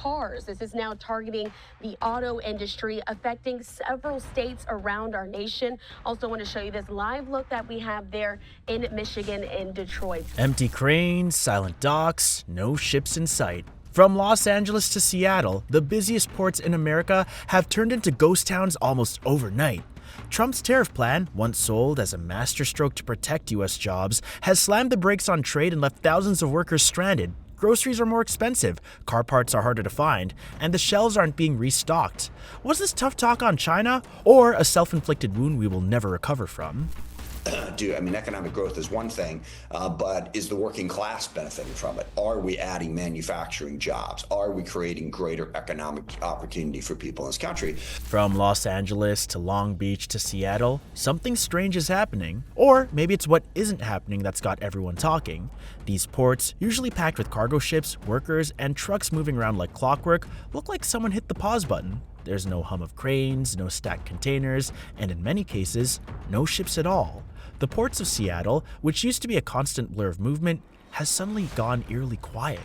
cars. This is now targeting the auto industry, affecting several states around our nation. Also want to show you this live look that we have there in Michigan and Detroit. Empty cranes, silent docks, no ships in sight. From Los Angeles to Seattle, the busiest ports in America have turned into ghost towns almost overnight. Trump's tariff plan, once sold as a masterstroke to protect U.S. jobs, has slammed the brakes on trade and left thousands of workers stranded. Groceries are more expensive, car parts are harder to find, and the shelves aren't being restocked. Was this tough talk on China, or a self-inflicted wound we will never recover from? Economic growth is one thing, but is the working class benefiting from it? Are we adding manufacturing jobs? Are we creating greater economic opportunity for people in this country? From Los Angeles to Long Beach to Seattle, something strange is happening. Or maybe it's what isn't happening that's got everyone talking. These ports, usually packed with cargo ships, workers, and trucks moving around like clockwork, look like someone hit the pause button. There's no hum of cranes, no stacked containers, and in many cases, no ships at all. The ports of Seattle, which used to be a constant blur of movement, has suddenly gone eerily quiet.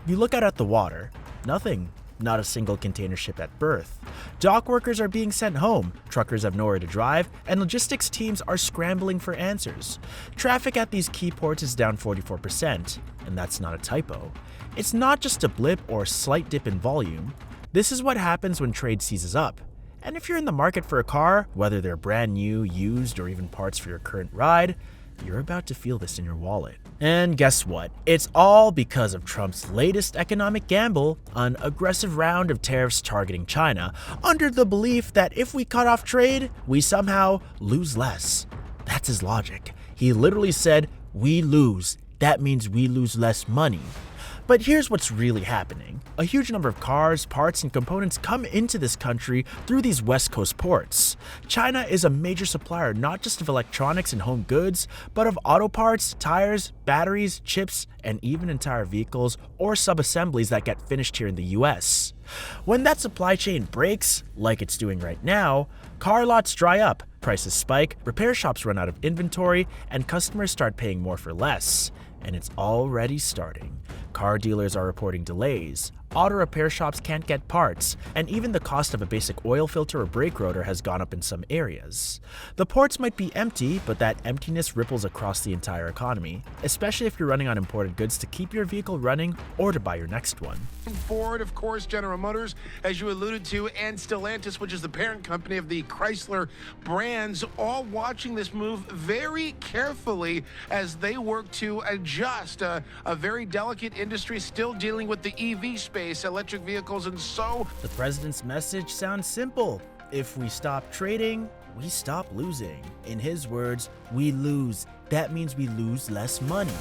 You look out at the water, nothing. Not a single container ship at berth. Dock workers are being sent home, truckers have nowhere to drive, and logistics teams are scrambling for answers. Traffic at these key ports is down 44%, and that's not a typo. It's not just a blip or a slight dip in volume. This is what happens when trade seizes up. And if you're in the market for a car, whether they're brand new, used, or even parts for your current ride, you're about to feel this in your wallet. And guess what? It's all because of Trump's latest economic gamble, an aggressive round of tariffs targeting China, under the belief that if we cut off trade, we somehow lose less. That's his logic. He literally said, "We lose. That means we lose less money." But here's what's really happening. A huge number of cars, parts, and components come into this country through these West Coast ports. China is a major supplier not just of electronics and home goods, but of auto parts, tires, batteries, chips, and even entire vehicles or sub-assemblies that get finished here in the US. When that supply chain breaks, like it's doing right now, car lots dry up, prices spike, repair shops run out of inventory, and customers start paying more for less. And it's already starting. Car dealers are reporting delays, auto repair shops can't get parts, and even the cost of a basic oil filter or brake rotor has gone up in some areas. The ports might be empty, but that emptiness ripples across the entire economy, especially if you're running on imported goods to keep your vehicle running or to buy your next one. Ford, of course, General Motors, as you alluded to, and Stellantis, which is the parent company of the Chrysler brands, all watching this move very carefully as they work to adjust a very delicate industry still dealing with the EV space, electric vehicles, and so. The president's message sounds simple. If we stop trading, we stop losing. In his words, we lose. That means we lose less money.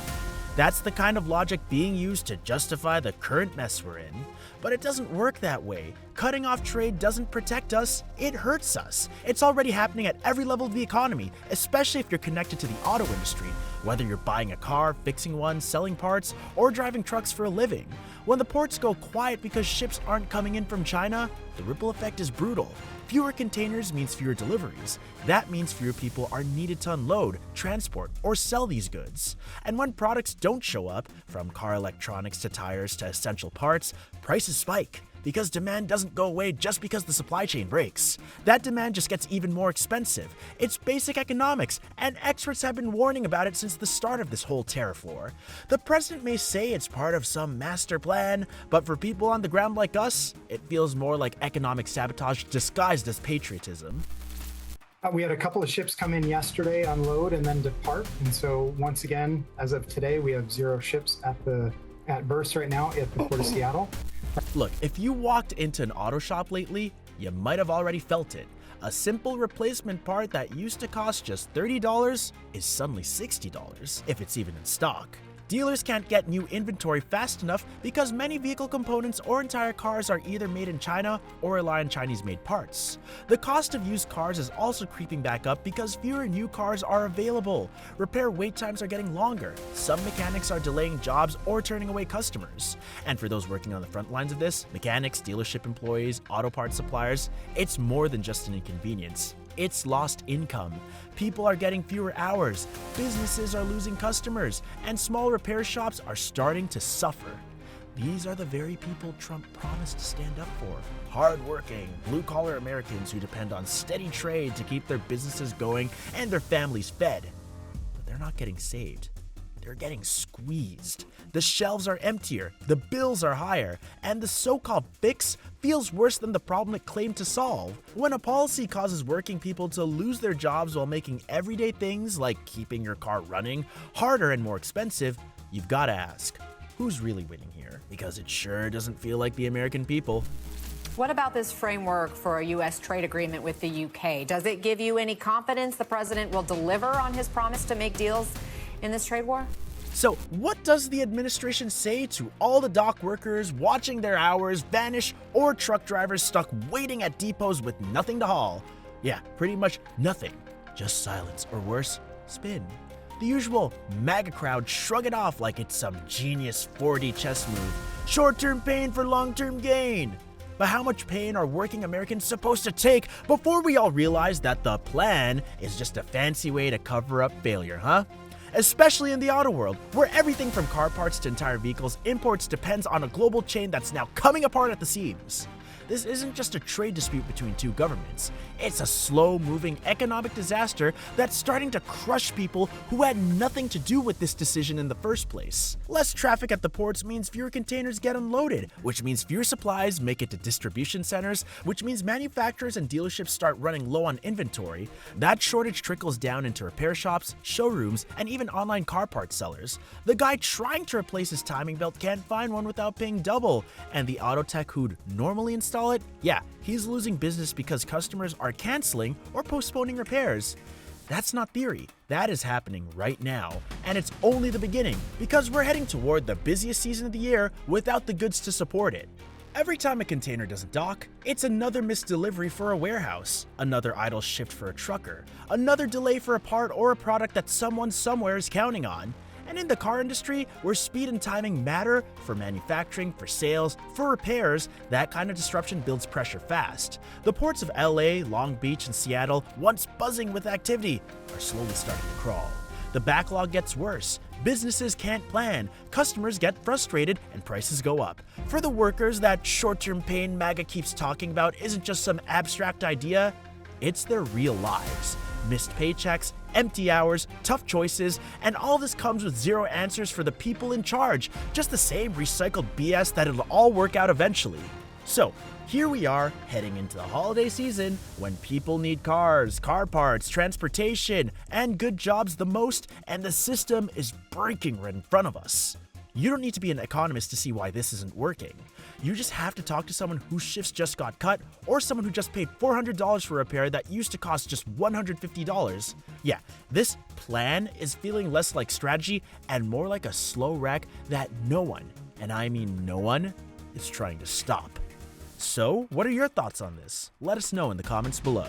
That's the kind of logic being used to justify the current mess we're in. But it doesn't work that way. Cutting off trade doesn't protect us, it hurts us. It's already happening at every level of the economy, especially if you're connected to the auto industry, whether you're buying a car, fixing one, selling parts, or driving trucks for a living. When the ports go quiet because ships aren't coming in from China, the ripple effect is brutal. Fewer containers means fewer deliveries. That means fewer people are needed to unload, transport, or sell these goods. And when products don't show up, from car electronics to tires to essential parts, prices spike. Because demand doesn't go away just because the supply chain breaks. That demand just gets even more expensive. It's basic economics, and experts have been warning about it since the start of this whole tariff war. The president may say it's part of some master plan, but for people on the ground like us, it feels more like economic sabotage disguised as patriotism. We had a couple of ships come in yesterday, unload, and then depart. And so once again, as of today, we have 0 ships at berths right now at the Port of Seattle. Look, if you walked into an auto shop lately, you might have already felt it. A simple replacement part that used to cost just $30 is suddenly $60, if it's even in stock. Dealers can't get new inventory fast enough because many vehicle components or entire cars are either made in China or rely on Chinese-made parts. The cost of used cars is also creeping back up because fewer new cars are available. Repair wait times are getting longer. Some mechanics are delaying jobs or turning away customers. And for those working on the front lines of this, mechanics, dealership employees, auto parts suppliers, it's more than just an inconvenience. It's lost income. People are getting fewer hours, businesses are losing customers, and small repair shops are starting to suffer. These are the very people Trump promised to stand up for. Hard-working, blue-collar Americans who depend on steady trade to keep their businesses going and their families fed. But they're not getting saved. They're getting squeezed. The shelves are emptier, the bills are higher, and the so-called fix feels worse than the problem it claimed to solve. When a policy causes working people to lose their jobs while making everyday things like keeping your car running harder and more expensive, you've got to ask, who's really winning here? Because it sure doesn't feel like the American people. What about this framework for a U.S. trade agreement with the UK? Does it give you any confidence the president will deliver on his promise to make deals in this trade war? So what does the administration say to all the dock workers watching their hours vanish or truck drivers stuck waiting at depots with nothing to haul? Yeah, pretty much nothing. Just silence, or worse, spin. The usual MAGA crowd shrug it off like it's some genius 4D chess move. Short-term pain for long-term gain. But how much pain are working Americans supposed to take before we all realize that the plan is just a fancy way to cover up failure, huh? Especially in the auto world, where everything from car parts to entire vehicles imports depends on a global chain that's now coming apart at the seams. This isn't just a trade dispute between two governments. It's a slow-moving economic disaster that's starting to crush people who had nothing to do with this decision in the first place. Less traffic at the ports means fewer containers get unloaded, which means fewer supplies make it to distribution centers, which means manufacturers and dealerships start running low on inventory. That shortage trickles down into repair shops, showrooms, and even online car parts sellers. The guy trying to replace his timing belt can't find one without paying double, and the auto tech who'd normally install it, yeah, he's losing business because customers are canceling or postponing repairs. That's not theory. That is happening right now, and it's only the beginning because we're heading toward the busiest season of the year without the goods to support it. Every time a container doesn't dock, it's another missed delivery for a warehouse, another idle shift for a trucker, another delay for a part or a product that someone somewhere is counting on. And in the car industry, where speed and timing matter for manufacturing, for sales, for repairs, that kind of disruption builds pressure fast. The ports of LA, Long Beach, and Seattle, once buzzing with activity, are slowly starting to crawl. The backlog gets worse. Businesses can't plan, customers get frustrated, and prices go up. For the workers, that short-term pain MAGA keeps talking about isn't just some abstract idea, it's their real lives. Missed paychecks, empty hours, tough choices, and all this comes with zero answers for the people in charge, just the same recycled BS that it'll all work out eventually. So, here we are, heading into the holiday season, when people need cars, car parts, transportation, and good jobs the most, and the system is breaking right in front of us. You don't need to be an economist to see why this isn't working. You just have to talk to someone whose shifts just got cut, or someone who just paid $400 for a repair that used to cost just $150. Yeah, this plan is feeling less like strategy and more like a slow wreck that no one, and I mean no one, is trying to stop. So, what are your thoughts on this? Let us know in the comments below.